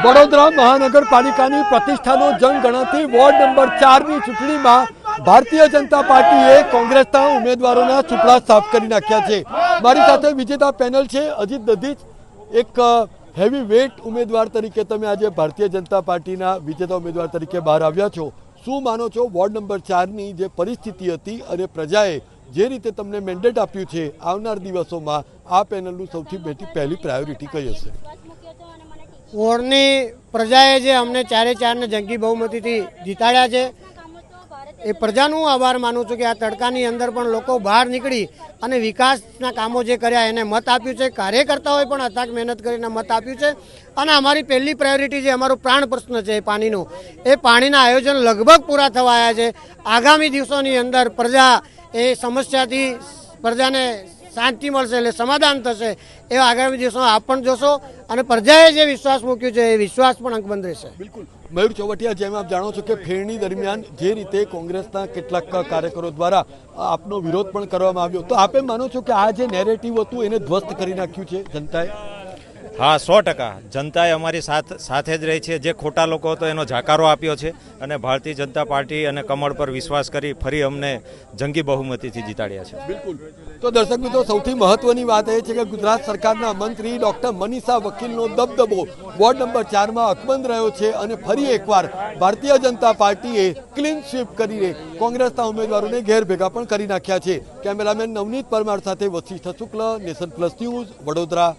વડોદરા મહાનગરપાલિકાની પ્રતિષ્ઠાનો જંગ ગણાતી વોર્ડ નંબર 4ની ચૂંટણીમાં ભારતીય જનતા પાર્ટીએ કોંગ્રેસના ઉમેદવારોના ચૂંટણા સાફ કરી નાખ્યા છે। મારી સાથે વિજેતા પેનલ છે અજીત દધીચ, એક હેવી વેટ ઉમેદવાર તરીકે તમે આજે ભારતીય જનતા પાર્ટીના વિજેતા ઉમેદવાર તરીકે બહાર આવ્યા છો। શું માનો છો વોર્ડ નંબર 4ની જે પરિસ્થિતિ હતી અને પ્રજાએ જે રીતે તમને મેન્ડેટ આપ્યું છે, આવનાર દિવસોમાં આ પેનલનું સૌથી પહેલી પ્રાયોરિટી કઈ હશે? વોર્ડની પ્રજાએ જે અમને ચારે ચારને જંગી બહુમતીથી જીતાડ્યા છે એ પ્રજાનું આભાર માનું છું કે આ તડકાની અંદર પણ લોકો બહાર નીકળી અને વિકાસના કામો જે કર્યા એને મત આપ્યું છે। કાર્યકર્તાઓએ પણ અથાગ મહેનત કરીને મત આપ્યું છે અને અમારી પહેલી પ્રાયોરિટી જે અમારો પ્રાણ પ્રશ્ન છે પાણીનું, એ પાણીના આયોજન લગભગ પૂરા થવા આવ્યા છે। આગામી દિવસોની અંદર પ્રજા એ સમસ્યાથી પ્રજાને શાંતિ મળશે, એટલે સમાધાન થશે એવા આગામી દિવસોમાં આપ પણ જોશો અને પ્રજાએ જે વિશ્વાસ મૂક્યો છે એ વિશ્વાસ પણ અંકબંધ રહેશે। બિલકુલ મયુર ચોવટિયા, જેમ આપ જાણો છો કે ફેરણી દરમિયાન જે રીતે કોંગ્રેસના કેટલાક કાર્યકરો દ્વારા આપનો વિરોધ પણ કરવામાં આવ્યો, તો આપે માનો છો કે આ જે નેરેટિવ હતું એને ધ્વસ્ત કરી નાખ્યું છે જનતાએ? હા, 100% જનતાએ અમારી સાથે જ રહી છે। જે ખોટા લોકો હતો એનો જાકારો આપ્યો છે અને ભારતીય જનતા પાર્ટી અને કમળ પર વિશ્વાસ કરી ફરી અમને જંગી બહુમતીથી જીતાડ્યા છે। બિલકુલ। તો દર્શક મિત્રો, સૌથી મહત્વની વાત એ છે કે ગુજરાત સરકારના મંત્રી ડોક્ટર મનીષા વકીલનો દબદબો વોર્ડ નંબર 4માં અકબંધ રહ્યો છે અને ફરી એકવાર ભારતીય જનતા પાર્ટીએ ક્લીન સ્વીપ કરીને કોંગ્રેસના ઉમેદવારોને ઘેર ભેગા પણ કરી નાખ્યા છે। કેમેરામેન નવનીત પરમાર સાથે વશિષ્ઠ શુક્લ, નેશન પ્લસ ન્યૂઝ, વડોદરા।